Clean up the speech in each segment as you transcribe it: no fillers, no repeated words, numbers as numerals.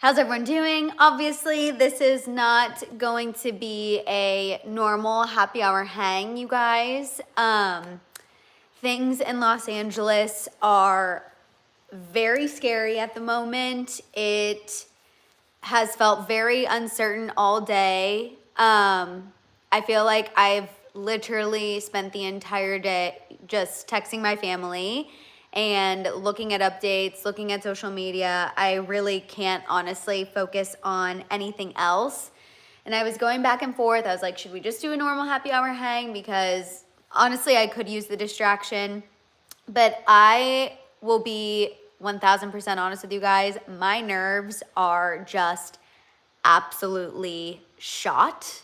How's everyone doing? Obviously, this is not going to be a normal happy hour hang, you guys. Things in Los Angeles are very scary at the moment. It has felt very uncertain all day. I feel like I've literally spent the entire day just texting my family and looking at updates, looking at social media. I really can't honestly focus on anything else. And I was going back and forth. I was like, should we just do a normal happy hour hang? Because honestly, I could use the distraction. But I will be 1000% honest with you guys. My nerves are just absolutely shot.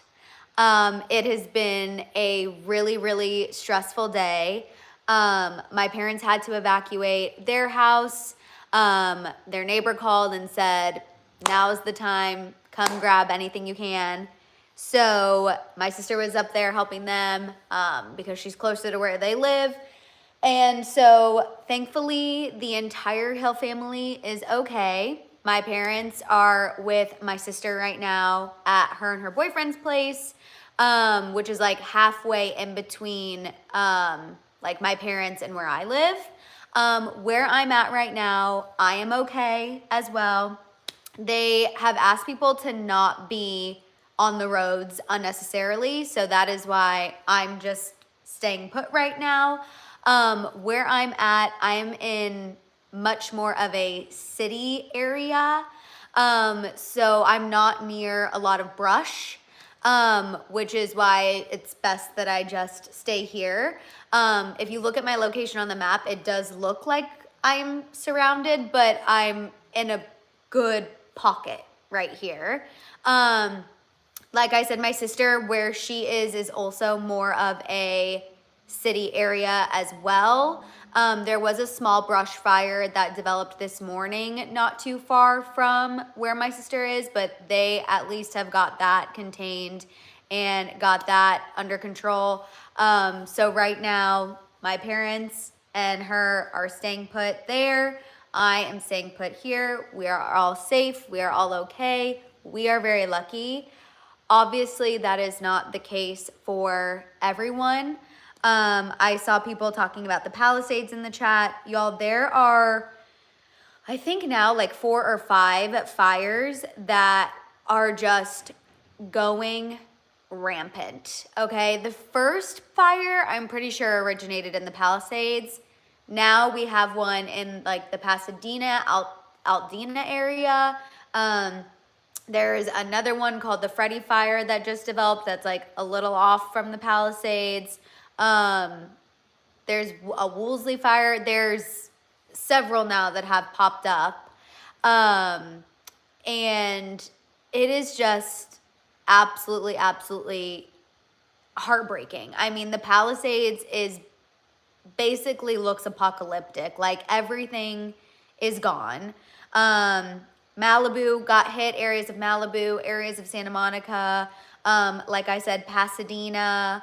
It has been a really, really stressful day. My parents had to evacuate their house. Their neighbor called and said, now's the time, come grab anything you can. So my sister was up there helping them because she's closer to where they live. And so thankfully, the entire Hill family is okay. My parents are with my sister right now at her and her boyfriend's place, which is like halfway in between like my parents and where I live. Where I'm at right now, I am okay as well. They have asked people to not be on the roads unnecessarily, so that is why I'm just staying put right now. Where I'm at, I'm in much more of a city area, so I'm not near a lot of brush, which is why it's best that I just stay here. If you look at my location on the map, it does look like I'm surrounded, but I'm in a good pocket right here. Like I said, my sister, where she is also more of a city area as well. There was a small brush fire that developed this morning, not too far from where my sister is, but they at least have got that contained and got that under control. So right now, my parents and her are staying put there. I am staying put here. We are all safe. We are all okay. We are very lucky. Obviously, that is not the case for everyone. I saw people talking about the Palisades in the chat. Y'all, there are, I think now like 4 or 5 fires that are just going rampant, okay? The first fire, I'm pretty sure originated in the Palisades. Now we have one in like the Pasadena, Altadena area. There's another one called the Freddy Fire that just developed that's like a little off from the Palisades. There's a Woolsey Fire. There's several now that have popped up. And it is just absolutely, absolutely heartbreaking. I mean, the Palisades is basically looks apocalyptic. Like everything is gone. Malibu got hit, areas of Malibu, areas of Santa Monica, like I said, Pasadena.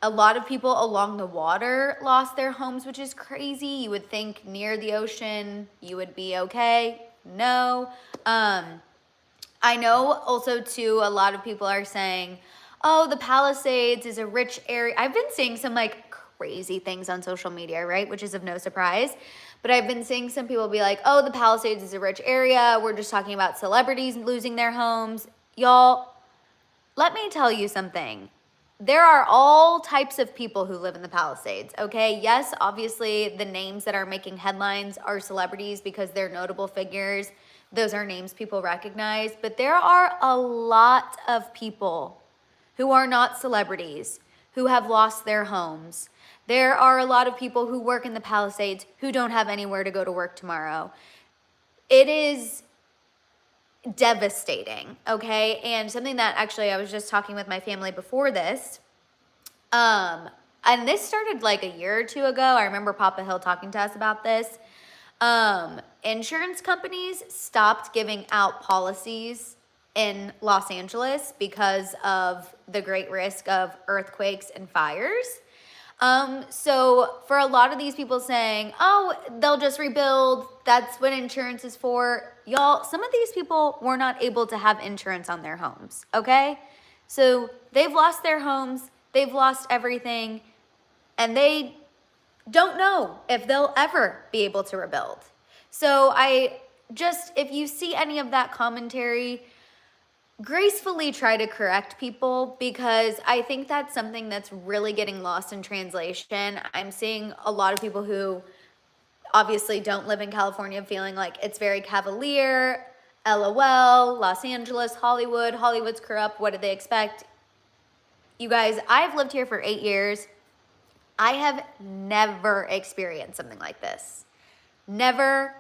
A lot of people along the water lost their homes, which is crazy. You would think near the ocean you would be okay. No. I know also too, a lot of people are saying, oh, the Palisades is a rich area. I've been seeing some like crazy things on social media, right? Which is of no surprise. But I've been seeing some people be like, oh, the Palisades is a rich area. We're just talking about celebrities losing their homes. Y'all, let me tell you something. There are all types of people who live in the Palisades, okay? Yes, obviously the names that are making headlines are celebrities because they're notable figures. Those are names people recognize. But there are a lot of people who are not celebrities who have lost their homes. There are a lot of people who work in the Palisades who don't have anywhere to go to work tomorrow. It is devastating, okay? And something that actually I was just talking with my family before this, and this started like a year or two ago. I remember Papa Hill talking to us about this. Insurance companies stopped giving out policies in Los Angeles because of the great risk of earthquakes and fires. So for a lot of these people saying, oh, they'll just rebuild, that's what insurance is for. Y'all, some of these people were not able to have insurance on their homes, okay? So they've lost their homes, they've lost everything, and they don't know if they'll ever be able to rebuild. So if you see any of that commentary, gracefully try to correct people, because I think that's something that's really getting lost in translation. I'm seeing a lot of people who obviously don't live in California feeling like it's very cavalier, LOL, Los Angeles, Hollywood's corrupt, what did they expect? You guys, I've lived here for 8 years. I have never experienced something like this. Never,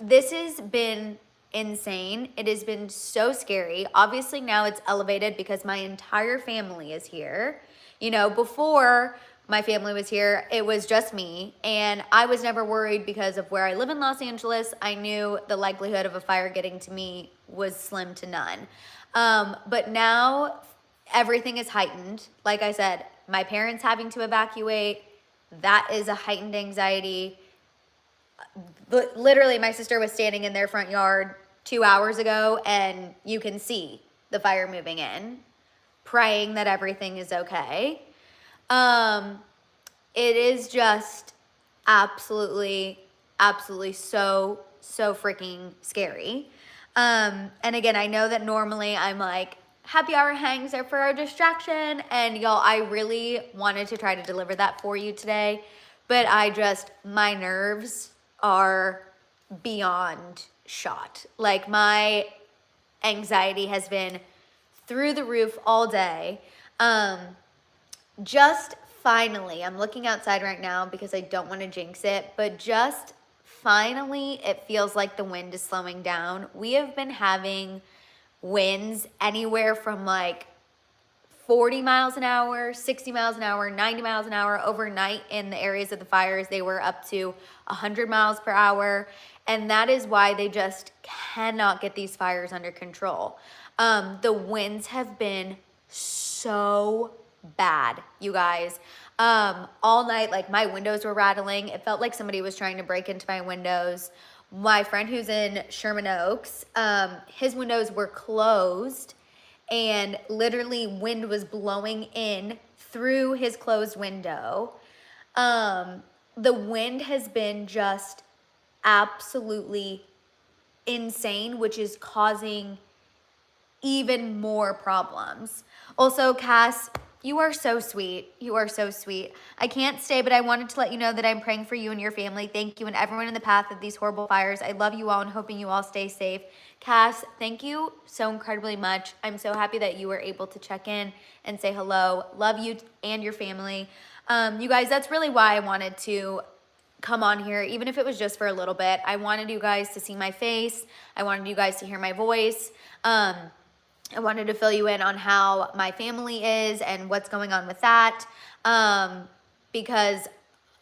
this has been insane. It has been so scary. Obviously now it's elevated because my entire family is here. You know, before my family was here, it was just me, and I was never worried because of where I live in Los Angeles. I knew the likelihood of a fire getting to me was slim to none. But now everything is heightened. Like I said, my parents having to evacuate, that is a heightened anxiety. Literally, my sister was standing in their front yard 2 hours ago, and you can see the fire moving in, praying that everything is okay. It is just absolutely so freaking scary. And again, I know that normally I'm like, happy hour hangs are for our distraction, and y'all, I really wanted to try to deliver that for you today, but my nerves are beyond shot. Like, my anxiety has been through the roof all day. Just finally, I'm looking outside right now because I don't want to jinx it, but just finally, it feels like the wind is slowing down. We have been having winds anywhere from like 40 miles an hour, 60 miles an hour, 90 miles an hour. Overnight in the areas of the fires, they were up to 100 miles per hour. And that is why they just cannot get these fires under control. The winds have been so bad, you guys. All night, like, my windows were rattling. It felt like somebody was trying to break into my windows. My friend who's in Sherman Oaks, his windows were closed, and literally wind was blowing in through his closed window. The wind has been just absolutely insane, which is causing even more problems. Also, Cass, you are so sweet. You are so sweet. I can't stay, but I wanted to let you know that I'm praying for you and your family. Thank you, and everyone in the path of these horrible fires. I love you all and hoping you all stay safe. Cass, thank you so incredibly much. I'm so happy that you were able to check in and say hello. Love you and your family. You guys, that's really why I wanted to come on here, even if it was just for a little bit. I wanted you guys to see my face. I wanted you guys to hear my voice. I wanted to fill you in on how my family is and what's going on with that, because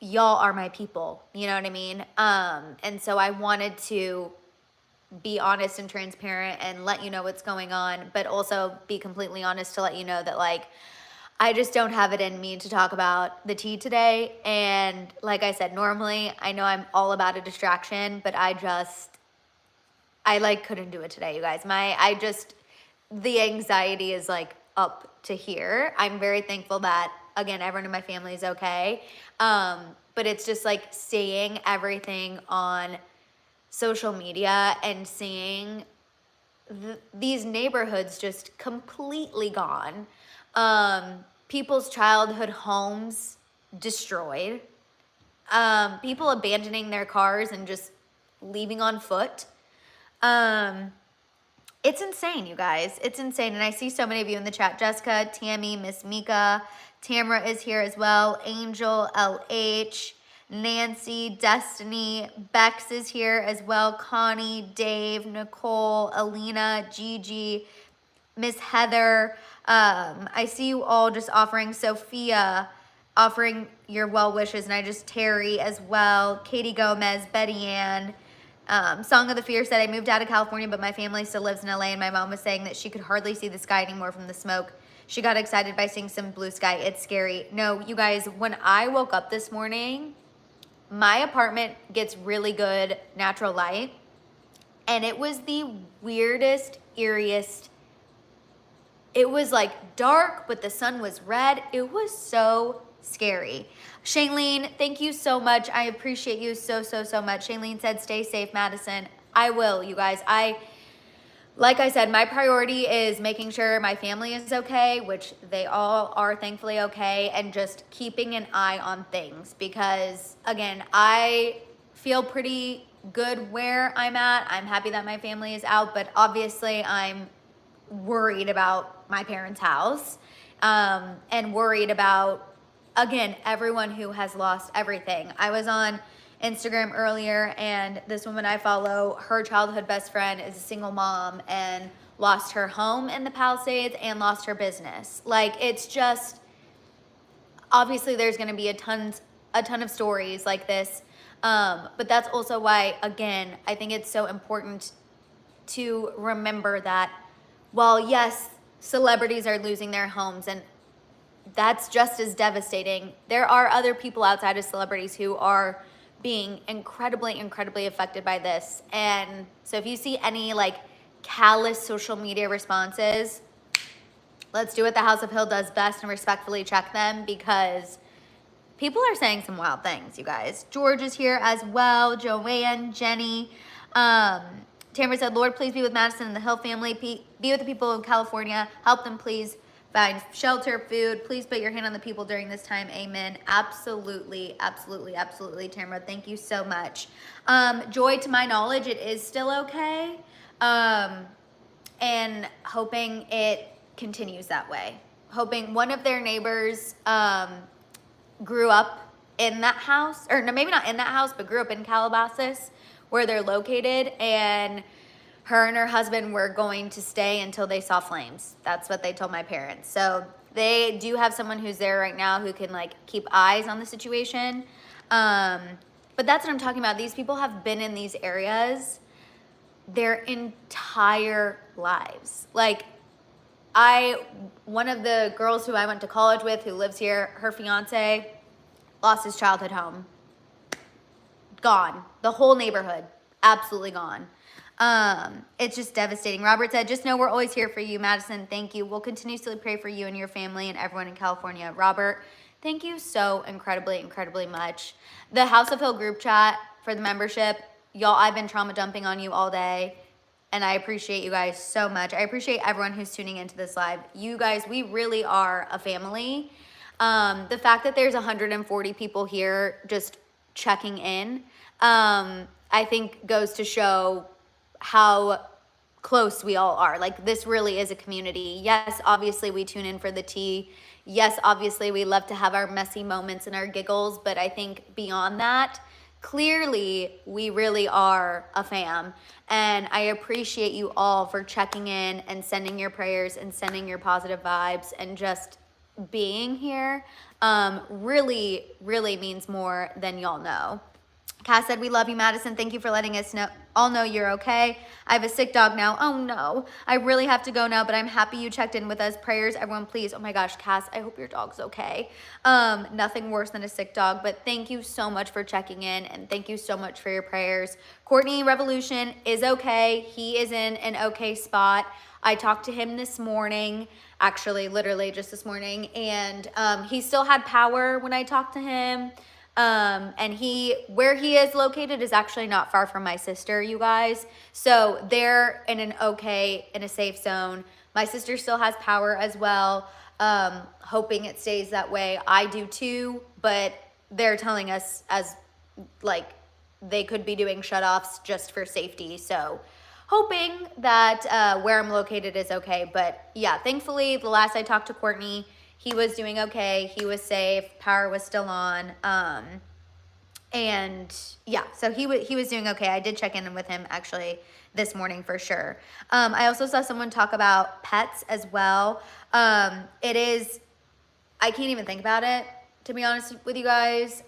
y'all are my people, you know what I mean? And so I wanted to be honest and transparent and let you know what's going on, but also be completely honest to let you know that, like, I just don't have it in me to talk about the tea today. And like I said, normally I know I'm all about a distraction, but I couldn't do it today, you guys. The anxiety is like up to here. I'm very thankful that, again, everyone in my family is okay. But it's just like seeing everything on social media and seeing these neighborhoods just completely gone. People's childhood homes destroyed. People abandoning their cars and just leaving on foot. It's insane, you guys. It's insane. And I see so many of you in the chat. Jessica, Tammy, Miss Mika, Tamara is here as well. Angel, LH, Nancy, Destiny, Bex is here as well. Connie, Dave, Nicole, Alina, Gigi, Miss Heather. I see you all just offering. Sophia, offering your well wishes. And Terry as well. Katie Gomez, Betty Ann. Song of the Fear said, I moved out of California, but my family still lives in LA, and my mom was saying that she could hardly see the sky anymore from the smoke She got excited by seeing some blue sky. It's scary. No, you guys, when I woke up this morning, my apartment gets really good natural light, and it was the weirdest, eeriest. It was like dark, but the sun was red. It was so scary. Shailene, thank you so much. I appreciate you so, so, so much. Shailene said, stay safe, Madison. I will, you guys. Like I said, my priority is making sure my family is okay, which they all are thankfully okay, and just keeping an eye on things because, again, I feel pretty good where I'm at. I'm happy that my family is out, but obviously I'm worried about my parents' house and worried about, again, everyone who has lost everything. I was on Instagram earlier, and this woman I follow, her childhood best friend is a single mom and lost her home in the Palisades and lost her business. Like, it's just, obviously there's going to be a ton of stories like this, but that's also why, again, I think it's so important to remember that while yes, celebrities are losing their homes, and that's just as devastating, there are other people outside of celebrities who are being incredibly, incredibly affected by this. And so if you see any like callous social media responses, let's do what the House of Hill does best and respectfully check them, because people are saying some wild things, you guys. George is here as well. Joanne, Jenny. Tamara said, Lord, please be with Madison and the Hill family. Be with the people of California. Help them, please. Find shelter, food. Please put your hand on the people during this time. Amen. Absolutely, absolutely, absolutely, Tamara. Thank you so much. Joy, to my knowledge, it is still okay. And hoping it continues that way. Hoping one of their neighbors grew up in that house, or no, maybe not in that house, but grew up in Calabasas where they're located, and her and her husband were going to stay until they saw flames. That's what they told my parents. So they do have someone who's there right now who can like keep eyes on the situation. But that's what I'm talking about. These people have been in these areas their entire lives. Like, one of the girls who I went to college with who lives here, her fiance lost his childhood home. Gone. The whole neighborhood, absolutely gone. It's just devastating. Robert said, just know we're always here for you, Madison. Thank you. We'll continuously pray for you and your family and everyone in California. Robert, thank you so incredibly, incredibly much. The House of Hill group chat for the membership, y'all, I've been trauma dumping on you all day, and I appreciate you guys so much. I appreciate everyone who's tuning into this live. You guys, we really are a family. The fact that there's 140 people here just checking in, I think goes to show how close we all are. Like, this really is a community. Yes, obviously we tune in for the tea. Yes, obviously we love to have our messy moments and our giggles, but I think beyond that, clearly we really are a fam. And I appreciate you all for checking in and sending your prayers and sending your positive vibes and just being here. Really, really means more than y'all know. Cass said, we love you, Madison. Thank you for letting us all know you're okay. I have a sick dog now. Oh no, I really have to go now, but I'm happy you checked in with us. Prayers, everyone, please. Oh my gosh, Cass, I hope your dog's okay. Nothing worse than a sick dog, but thank you so much for checking in, and thank you so much for your prayers. Courtney Revolution is okay. He is in an okay spot. I talked to him this morning, actually, literally just this morning, and he still had power when I talked to him. And where he is located is actually not far from my sister, you guys. So they're in a safe zone. My sister still has power as well. Hoping it stays that way. I do too, but they're telling us they could be doing shutoffs just for safety. So hoping that, where I'm located is okay. But yeah, thankfully the last I talked to Courtney, he was doing okay. He was safe. Power was still on. And yeah, so he was doing okay. I did check in with him actually this morning for sure. I also saw someone talk about pets as well. I can't even think about it, to be honest with you guys.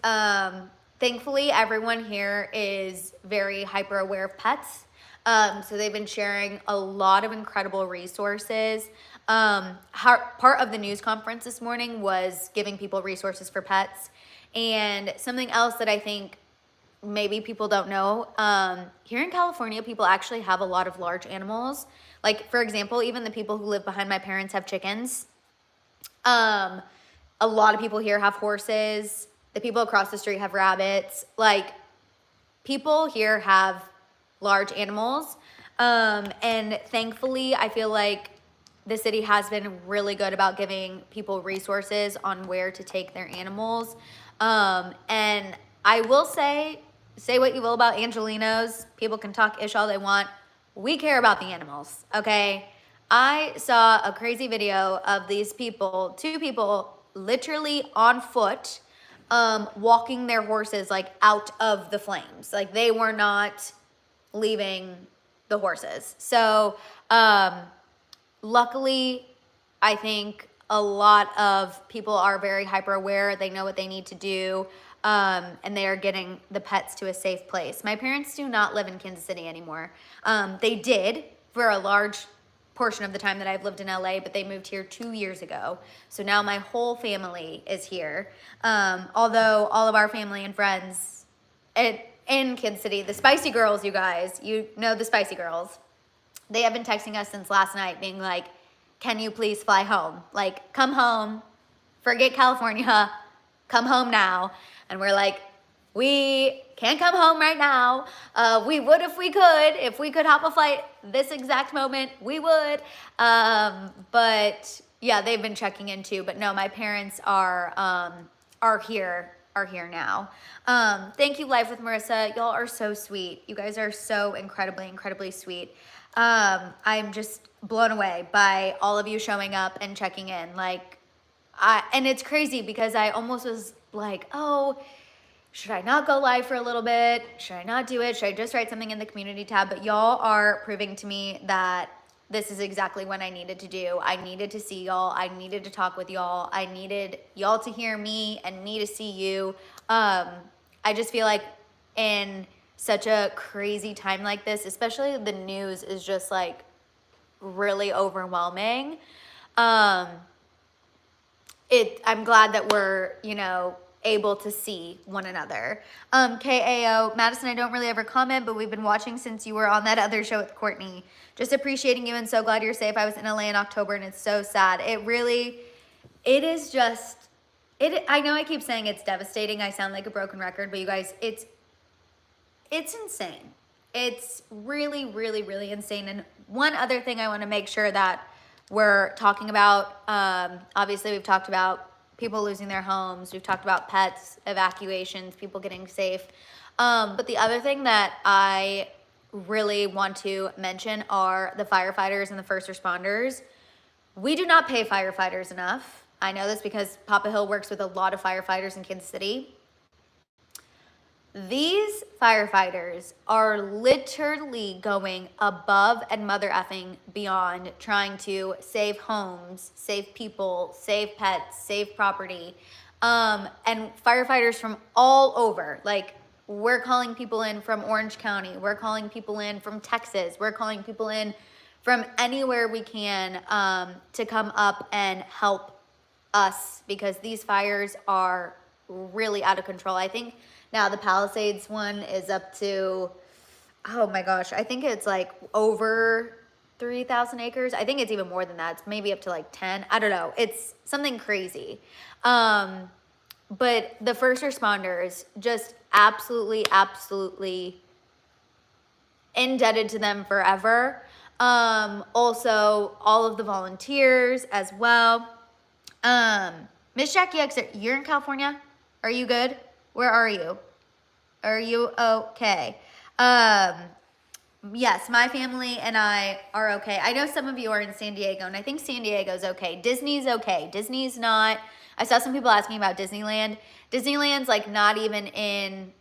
Thankfully, everyone here is very hyper aware of pets. So they've been sharing a lot of incredible resources. Part of the news conference this morning was giving people resources for pets. And something else that I think maybe people don't know, here in California, people actually have a lot of large animals. Like, for example, even the people who live behind my parents have chickens. A lot of people here have horses. The people across the street have rabbits. Like, people here have large animals. And thankfully, I feel like the city has been really good about giving people resources on where to take their animals. And I will say what you will about Angelinos. People can talk ish all they want. We care about the animals, okay? I saw a crazy video of these people, two people literally on foot, walking their horses like out of the flames. Like, they were not leaving the horses. So, luckily, I think a lot of people are very hyper aware. They know what they need to do, and they are getting the pets to a safe place. My parents do not live in Kansas City anymore. They did for a large portion of the time that I've lived in LA, but they moved here 2 years ago. So now my whole family is here. Although all of our family and friends in Kansas City, the Spicy Girls, you guys, you know the Spicy Girls, they have been texting us since last night being like, can you please fly home? Like, come home, forget California, come home now. And we're like, we can't come home right now. We would if we could hop a flight this exact moment, we would. But yeah, they've been checking in too. But no, my parents are here now. Thank you, Life with Marissa. Y'all are so sweet. You guys are so incredibly sweet. I'm just blown away by all of you showing up and checking in. Like, and it's crazy because I almost was like, oh, should I not go live for a little bit? Should I not do it? Should I just write something in the community tab? But y'all are proving to me that this is exactly what I needed to do. I needed to see y'all. I needed to talk with y'all. I needed y'all to hear me and me to see you. I just feel like in such a crazy time like this, especially the news is just like really overwhelming. I'm glad that we're, able to see one another. KAO, Madison, I don't really ever comment, but we've been watching since you were on that other show with Courtney. Just appreciating you and so glad you're safe. I was in LA in October and it's so sad. It is just, I know I keep saying it's devastating. I sound like a broken record, but you guys, it's insane. It's really insane. And one other thing I want to make sure that we're talking about, obviously we've talked about people losing their homes. We've talked about pets, evacuations, people getting safe. But the other thing that I really want to mention are the firefighters and the first responders. We do not pay firefighters enough. I know this because Papa Hill works with a lot of firefighters in Kansas City. These firefighters are literally going above and mother effing beyond trying to save homes, save people, save pets, save property. And firefighters from all over, like we're calling people in from Orange County, we're calling people in from Texas, we're calling people in from anywhere we can to come up and help us because these fires are really out of control. I think now the Palisades one is up to, oh my gosh, I think it's like over 3,000 acres. I think it's even more than that. It's maybe up to like 10. I don't know. It's something crazy. But the first responders, just absolutely indebted to them forever. Also, all of the volunteers as well. Miss Jackie X, you're in California? Are you good? Where are you? Are you okay? Yes, my family and I are okay. I know some of you are in San Diego, and I think San Diego's okay. Disney's okay. Disney's not. I saw some people asking about Disneyland. Disneyland's like not even in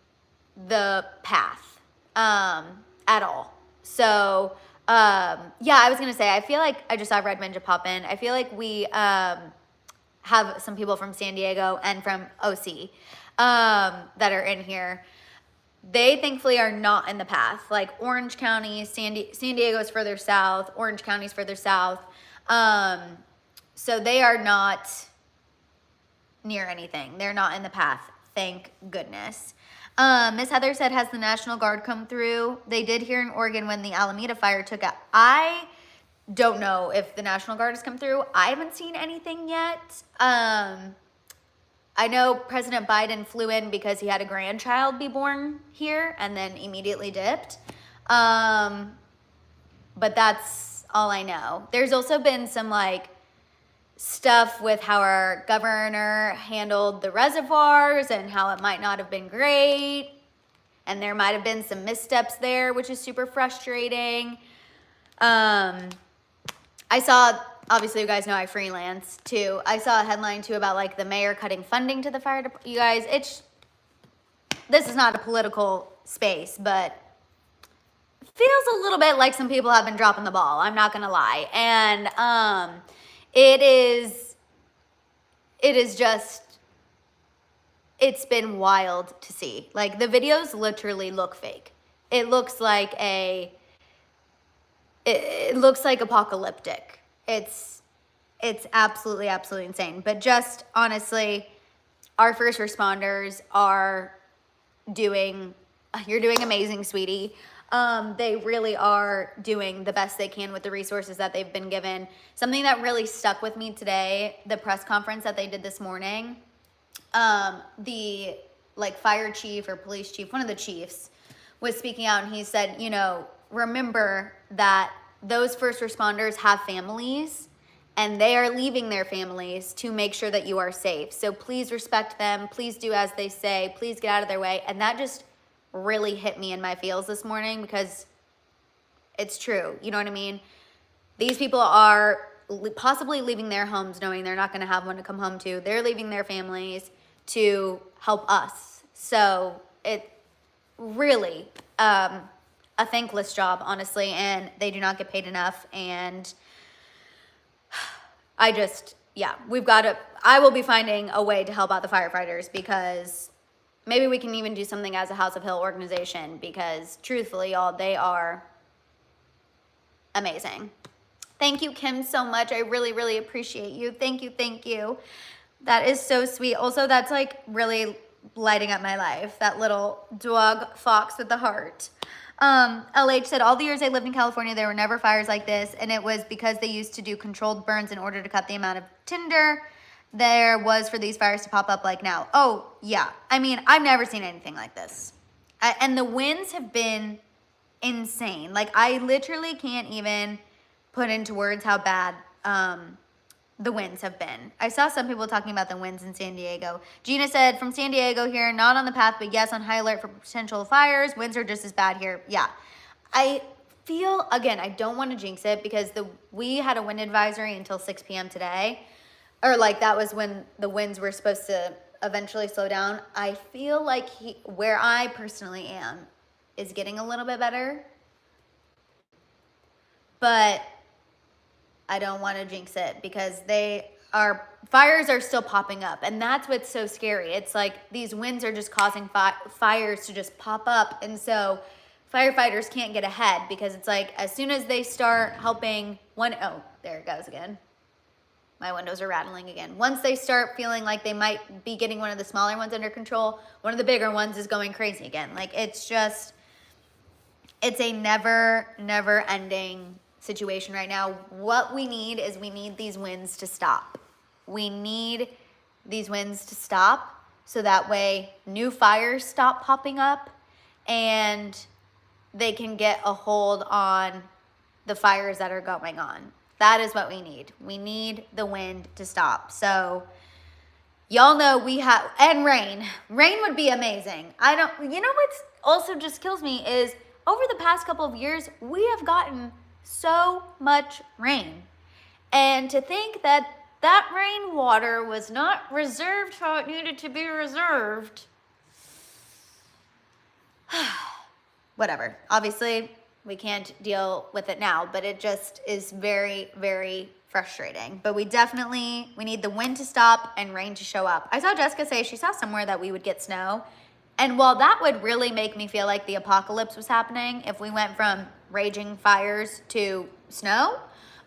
the path at all. So, yeah, I was going to say, I feel like I just saw Red Ninja pop in. I feel like we have some people from San Diego and from OC that are in here. they thankfully are not in the path. Like Orange County, San Diego's further south, Orange County's further south. So they are not near anything. They're not in the path, thank goodness. Miss Heather said, has the National Guard come through? They did here in Oregon when the Alameda fire took out. I don't know if the National Guard has come through. I haven't seen anything yet. I know President Biden flew in because he had a grandchild be born here and then immediately dipped. But that's all I know. There's also been some like stuff with how our governor handled the reservoirs and how it might not have been great. And there might have been some missteps there, which is super frustrating. I saw, obviously you guys know I freelance too. I saw a headline too about like the mayor cutting funding to the fire department. You guys, this is not a political space, but feels a little bit like some people have been dropping the ball. I'm not gonna lie. And it is just, it's been wild to see. Like the videos literally look fake. It looks like apocalyptic. It's absolutely insane. But just honestly, our first responders you're doing amazing, sweetie. They really are doing the best they can with the resources that they've been given. Something that really stuck with me today, the press conference that they did this morning, the like fire chief or police chief, one of the chiefs was speaking out and he said, remember that those first responders have families and they are leaving their families to make sure that you are safe. So please respect them. Please do as they say. Please get out of their way. And that just really hit me in my feels this morning because it's true. You know what I mean? These people are possibly leaving their homes knowing they're not going to have one to come home to. They're leaving their families to help us. So it really a thankless job, honestly, and they do not get paid enough. And I will be finding a way to help out the firefighters because maybe we can even do something as a House of Hill organization because truthfully, y'all, they are amazing. Thank you, Kim, so much. I really appreciate you. Thank you. That is so sweet. Also, that's like really lighting up my life. That little dog fox with the heart. LH said, all the years I lived in California, there were never fires like this. And it was because they used to do controlled burns in order to cut the amount of tinder there was for these fires to pop up like now. Oh, yeah. I mean, I've never seen anything like this. And the winds have been insane. Like, I literally can't even put into words how bad the winds have been. I saw some people talking about the winds in San Diego. Gina said, from San Diego here, not on the path, but yes, on high alert for potential fires. Winds are just as bad here. Yeah. I feel, again, I don't want to jinx it because we had a wind advisory until 6 p.m. today. Or like that was when the winds were supposed to eventually slow down. I feel like where I personally am is getting a little bit better. But I don't want to jinx it because fires are still popping up. And that's what's so scary. It's like these winds are just causing fires to just pop up. And so firefighters can't get ahead because it's like as soon as they start helping oh, there it goes again. My windows are rattling again. Once they start feeling like they might be getting one of the smaller ones under control, one of the bigger ones is going crazy again. Like it's a never ending situation right now. What we need is these winds to stop. We need these winds to stop so that way new fires stop popping up and they can get a hold on the fires that are going on. That is what we need. We need the wind to stop. So y'all know and rain. Rain would be amazing. What's also just kills me is over the past couple of years, we have gotten so much rain. And to think that rainwater was not reserved how it needed to be reserved. Whatever. Obviously, we can't deal with it now, but it just is very, very frustrating. But we need the wind to stop and rain to show up. I saw Jessica say she saw somewhere that we would get snow. And while that would really make me feel like the apocalypse was happening, if we went from raging fires to snow,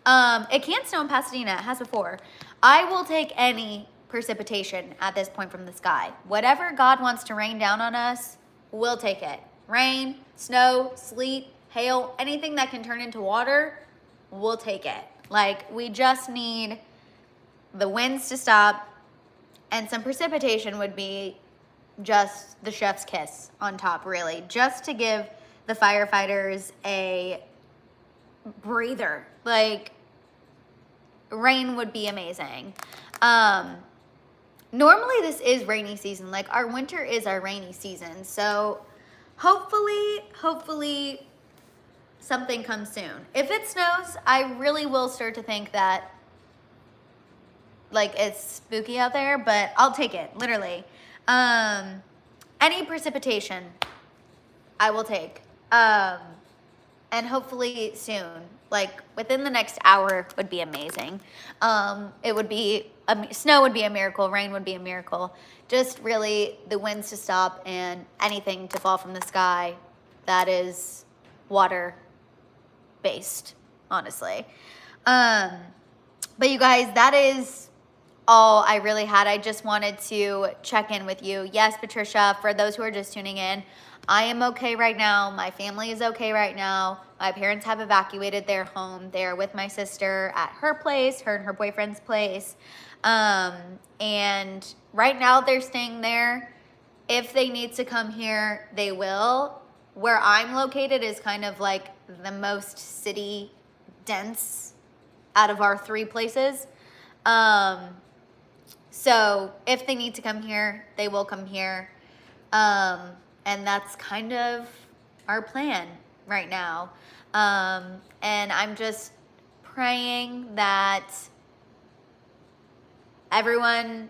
it can snow in Pasadena, it has before. I will take any precipitation at this point from the sky. Whatever God wants to rain down on us, we'll take it. Rain, snow, sleet, hail, anything that can turn into water, we'll take it. Like, we just need the winds to stop, and some precipitation would be just the chef's kiss on top, really, just to give the firefighters a breather. Like, rain would be amazing. Normally this is rainy season. Like, our winter is our rainy season. So hopefully something comes soon. If it snows, I really will start to think that, like, it's spooky out there, but I'll take it, literally. Any precipitation, I will take. And hopefully soon, like within the next hour would be amazing. It would be, snow would be a miracle, rain would be a miracle. Just really the winds to stop and anything to fall from the sky that is water based, honestly. But you guys, that is all I really had. I just wanted to check in with you. Yes, Patricia, for those who are just tuning in, I am okay right now. My family is okay right now. My parents have evacuated their home. They are with my sister at her place, her and her boyfriend's place. And right now they're staying there. If they need to come here, they will. Where I'm located is kind of like the most city dense out of our 3 places. So if they need to come here, they will come here. And that's kind of our plan right now. And I'm just praying that everyone's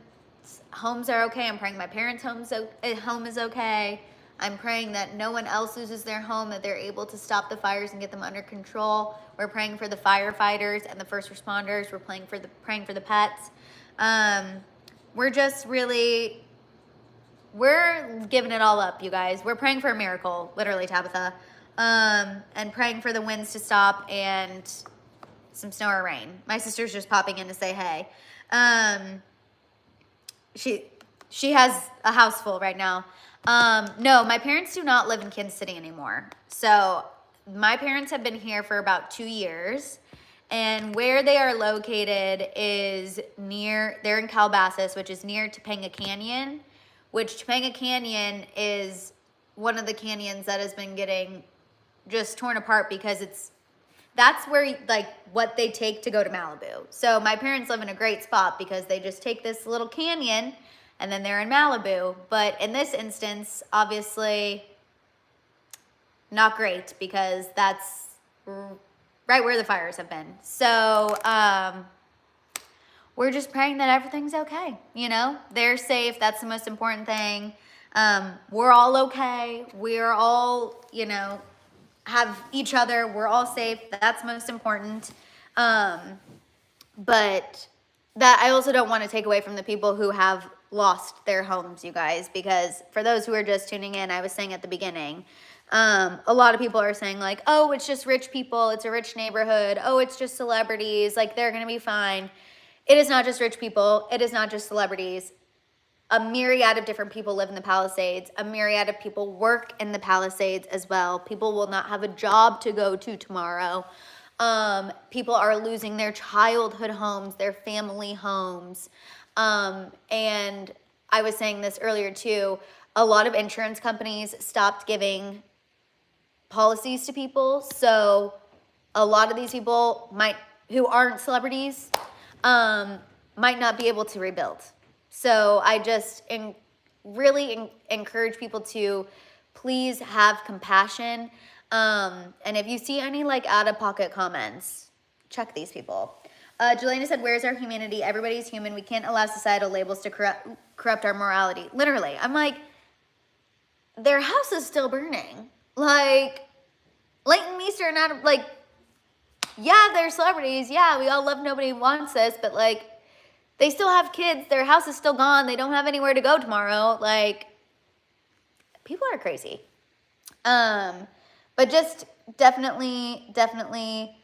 homes are okay. I'm praying my parents' home is okay. I'm praying that no one else loses their home, that they're able to stop the fires and get them under control. We're praying for the firefighters and the first responders. We're praying for the pets. We're just really, we're giving it all up, you guys. We're praying for a miracle, literally, Tabitha. And praying for the winds to stop and some snow or rain. My sister's just popping in to say hey. She has a house full right now. No, my parents do not live in Kansas City anymore. So my parents have been here for about 2 years. And where they are located is they're in Calabasas, which is near Topanga Canyon, which Topanga Canyon is one of the canyons that has been getting just torn apart because that's where, like, what they take to go to Malibu. So my parents live in a great spot because they just take this little canyon and then they're in Malibu. But in this instance, obviously not great because that's right where the fires have been. So we're just praying that everything's okay. You know, they're safe. That's the most important thing. We're all okay. We're all, you know, have each other. We're all safe. That's most important. But that I also don't want to take away from the people who have lost their homes, you guys, because for those who are just tuning in, I was saying at the beginning, a lot of people are saying like, oh, it's just rich people. It's a rich neighborhood. Oh, it's just celebrities. Like, they're going to be fine. It is not just rich people. It is not just celebrities. A myriad of different people live in the Palisades. A myriad of people work in the Palisades as well. People will not have a job to go to tomorrow. People are losing their childhood homes, their family homes. And I was saying this earlier too, a lot of insurance companies stopped giving policies to people. So a lot of these people who aren't celebrities, might not be able to rebuild. So I just really encourage people to please have compassion. And if you see any like out-of-pocket comments, check these people. Jelena said, where's our humanity? Everybody's human. We can't allow societal labels to corrupt our morality. Literally. I'm like, their house is still burning. Like, Leighton Meester and Adam, like, yeah, they're celebrities. Yeah, we all love Nobody Wants This, but like, they still have kids. Their house is still gone. They don't have anywhere to go tomorrow. Like, People are crazy. But just definitely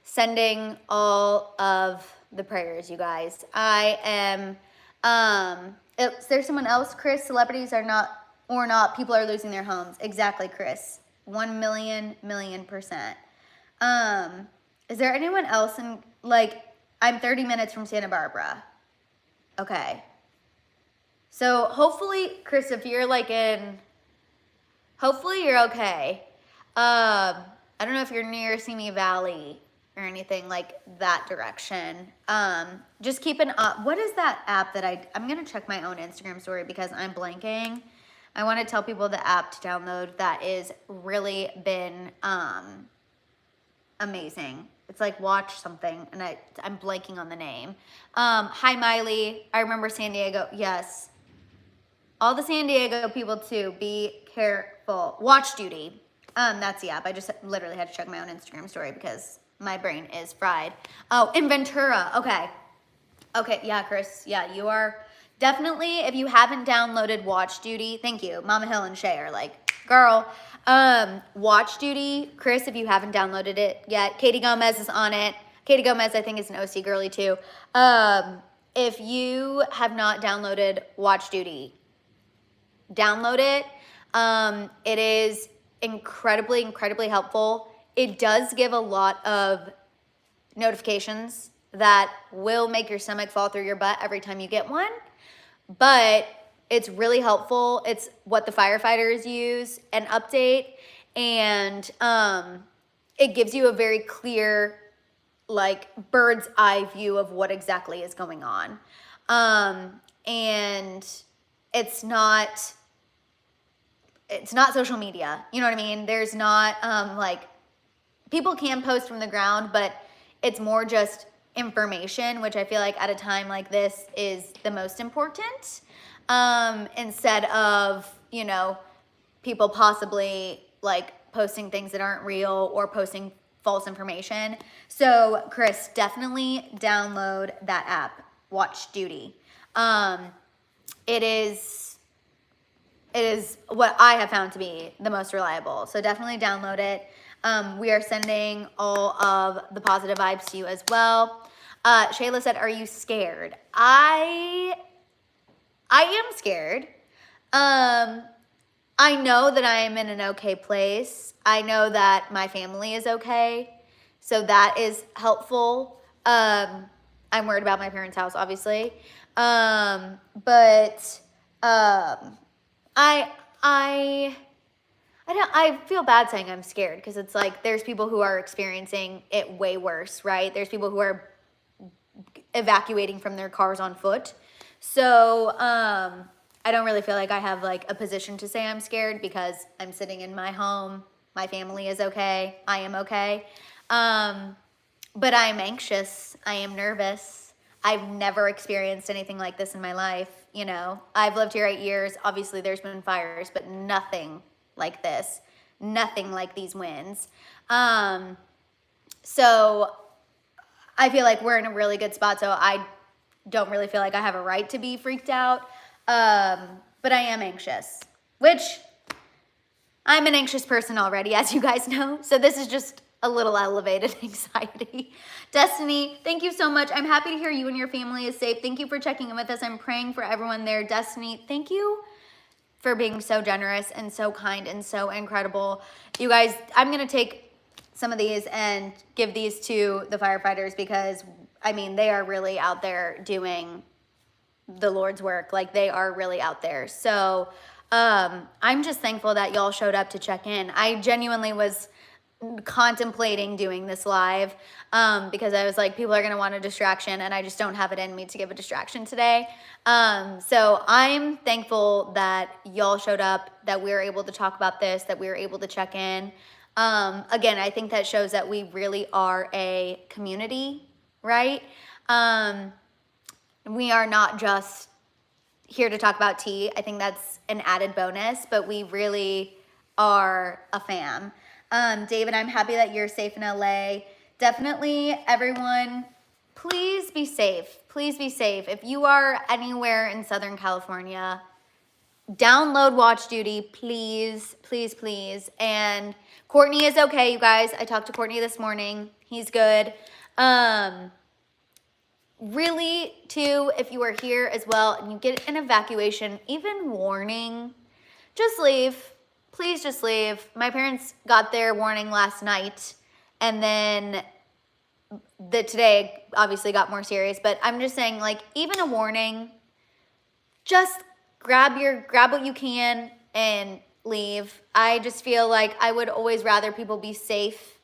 sending all of the prayers, you guys. I am, there's someone else, Chris, celebrities are not, or not, people are losing their homes. Exactly, Chris. 1,000,000%. Is there anyone else in, like, I'm 30 minutes from Santa Barbara. Okay. So hopefully, Chris, if you're like in, hopefully you're okay. I don't know if you're near Simi Valley or anything like that direction. Just keep an eye. What is that app that I'm going to check my own Instagram story because I'm blanking. I want to tell people the app to download that is really been amazing. It's like watch something, and I'm blanking on the name. Hi, Miley. I remember San Diego. Yes. All the San Diego people too, be careful. Watch Duty. That's the app. I just literally had to check my own Instagram story because my brain is fried. Oh, in Ventura. Okay. Okay, yeah, Chris. Yeah, you are definitely, if you haven't downloaded Watch Duty, thank you. Mama Hill and Shay are like, girl. Watch Duty, Chris, if you haven't downloaded it yet. Katie Gomez is on it. Katie Gomez, I think, is an OC girly too. If you have not downloaded Watch Duty, download it. It is incredibly helpful. It does give a lot of notifications that will make your stomach fall through your butt every time you get one, but it's really helpful. It's what the firefighters use and update, and it gives you a very clear, like, bird's eye view of what exactly is going on. And it's not social media. You know what I mean? There's not, like, people can post from the ground, but it's more just information, which I feel like at a time like this is the most important, instead of, you know, people possibly like posting things that aren't real or posting false information. So Chris, definitely download that app, Watch Duty. It is what I have found to be the most reliable. So definitely download it. We are sending all of the positive vibes to you as well. Shayla said, are you scared? I am scared. I know that I am in an okay place. I know that my family is okay. So that is helpful. I'm worried about my parents' house, obviously. But I feel bad saying I'm scared because it's like there's people who are experiencing it way worse, right? There's people who are evacuating from their cars on foot. So I don't really feel like I have like a position to say I'm scared because I'm sitting in my home. My family is okay. I am okay. But I'm anxious. I am nervous. I've never experienced anything like this in my life. You know, I've lived here 8 years. Obviously, there's been fires, but nothing like this. Nothing like these winds. So I feel like we're in a really good spot. So I don't really feel like I have a right to be freaked out. But I am anxious, which I'm an anxious person already, as you guys know. So this is just a little elevated anxiety. Destiny, thank you so much. I'm happy to hear you and your family is safe. Thank you for checking in with us. I'm praying for everyone there. Destiny, thank you for being so generous and so kind and so incredible. You guys, I'm going to take some of these and give these to the firefighters because, I mean, they are really out there doing the Lord's work. Like, they are really out there. So I'm just thankful that y'all showed up to check in. I genuinely was contemplating doing this live because I was like, people are going to want a distraction and I just don't have it in me to give a distraction today. So I'm thankful that y'all showed up, that we were able to talk about this, that we were able to check in. Again, I think that shows that we really are a community, right? We are not just here to talk about tea. I think that's an added bonus, but we really are a fam. David, I'm happy that you're safe in LA. Definitely, everyone, please be safe. Please be safe. If you are anywhere in Southern California, download Watch Duty, please, please, please. And Courtney is okay, you guys. I talked to Courtney this morning. He's good. Really, too, if you are here as well and you get an evacuation, even warning, just leave. Please just leave. My parents got their warning last night, and then today obviously got more serious. But I'm just saying, like, even a warning, just grab what you can and leave. I just feel like I would always rather people be safe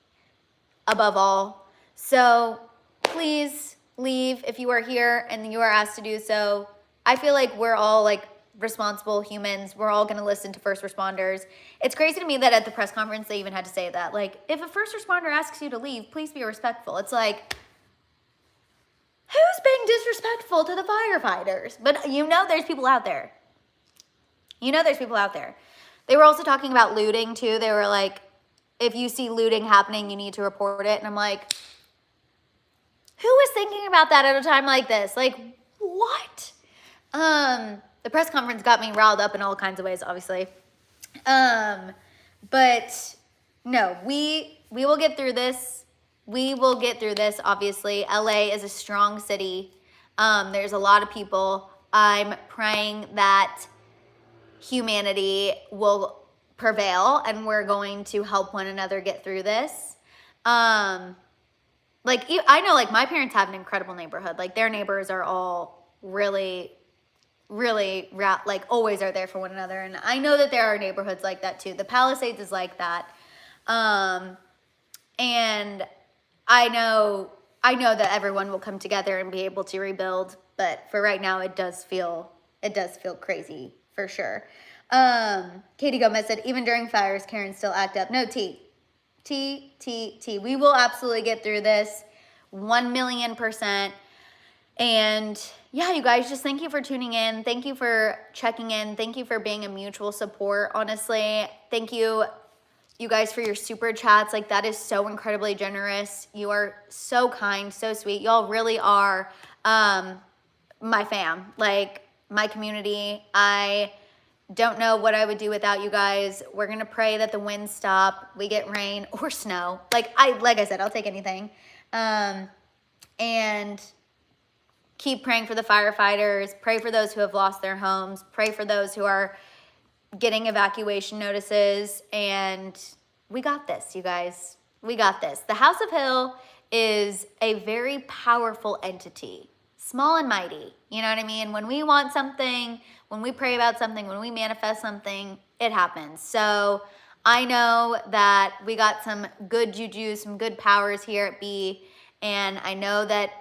above all. So please leave if you are here and you are asked to do so. I feel like we're all like responsible humans. We're all gonna listen to first responders. It's crazy to me that at the press conference they even had to say that. Like, if a first responder asks you to leave, please be respectful. It's like, who's being disrespectful to the firefighters? But you know there's people out there. You know there's people out there. They were also talking about looting too. They were like, if you see looting happening, you need to report it. And I'm like, who is thinking about that at a time like this? Like, what? The press conference got me riled up in all kinds of ways, obviously. But no, we will get through this. We will get through this, obviously. LA is a strong city. There's a lot of people. I'm praying that humanity will prevail and we're going to help one another get through this. Like, I know, like, my parents have an incredible neighborhood. Like, their neighbors are all really, really, like, always are there for one another. And I know that there are neighborhoods like that, too. The Palisades is like that. And I know that everyone will come together and be able to rebuild. But for right now, it does feel crazy, for sure. Katie Gomez said, even during fires, Karen still act up. No, T. We will absolutely get through this 1,000,000%. And yeah, you guys, just thank you for tuning in. Thank you for checking in. Thank you for being a mutual support, honestly. Thank you, you guys, for your super chats. Like, that is so incredibly generous. You are so kind, so sweet. Y'all really are my fam, like my community. I don't know what I would do without you guys. We're gonna pray that the winds stop, we get rain or snow. Like I said, I'll take anything. And keep praying for the firefighters. Pray for those who have lost their homes. Pray for those who are getting evacuation notices. And we got this, you guys. We got this. The House of Hill is a very powerful entity. Small and mighty, you know what I mean? When we want something, when we pray about something, when we manifest something, it happens. So I know that we got some good juju, some good powers here at B, and I know that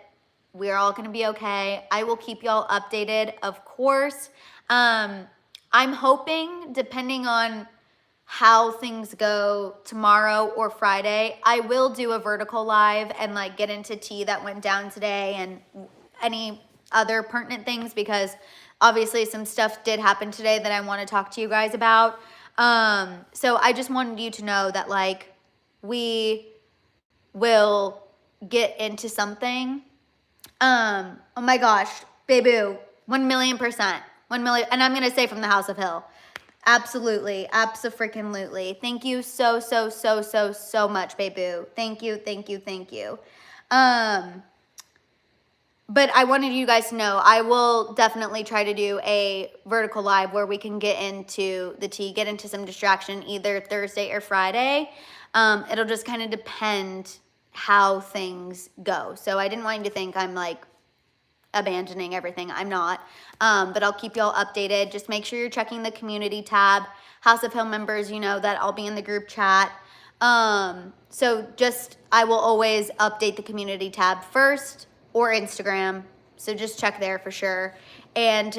we're all gonna be okay. I will keep y'all updated, of course. I'm hoping, depending on how things go tomorrow or Friday, I will do a vertical live and like get into tea that went down today and any other pertinent things, because obviously some stuff did happen today that I want to talk to you guys about. So I just wanted you to know that, like, we will get into something. Oh my gosh, baby, 1,000,000%, 1,000,000, and I'm gonna say from the House of Hill, absolutely, abso-freaking-lutely. Thank you so much, baby. Thank you. But I wanted you guys to know, I will definitely try to do a vertical live where we can get into the tea, get into some distraction either Thursday or Friday. It'll just kind of depend how things go. So I didn't want you to think I'm like abandoning everything. I'm not. But I'll keep y'all updated. Just make sure you're checking the community tab. House of Hill members, you know that I'll be in the group chat. So just, I will always update the community tab first, or Instagram. So just check there for sure. And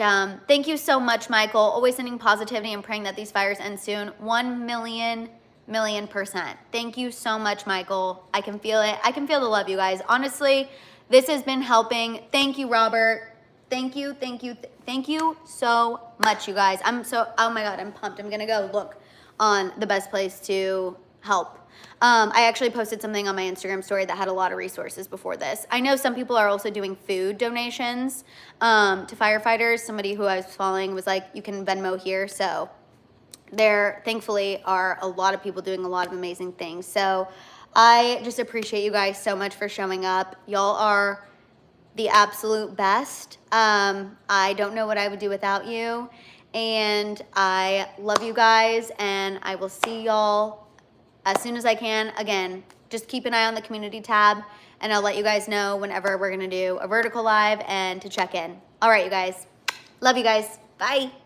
thank you so much, Michael. Always sending positivity and praying that these fires end soon. 1,000,000%. Thank you so much, Michael. I can feel it. I can feel the love, you guys. Honestly, this has been helping. Thank you, Robert. Thank you so much, you guys. Oh my God, I'm pumped. I'm gonna go look on the best place to help. I actually posted something on my Instagram story that had a lot of resources before this. I know some people are also doing food donations to firefighters. Somebody who I was following was like, you can Venmo here. So there thankfully are a lot of people doing a lot of amazing things. So I just appreciate you guys so much for showing up. Y'all are the absolute best. I don't know what I would do without you. And I love you guys, and I will see y'all as soon as I can. Again, just keep an eye on the community tab, and I'll let you guys know whenever we're gonna do a vertical live and to check in. All right, you guys. Love you guys. Bye.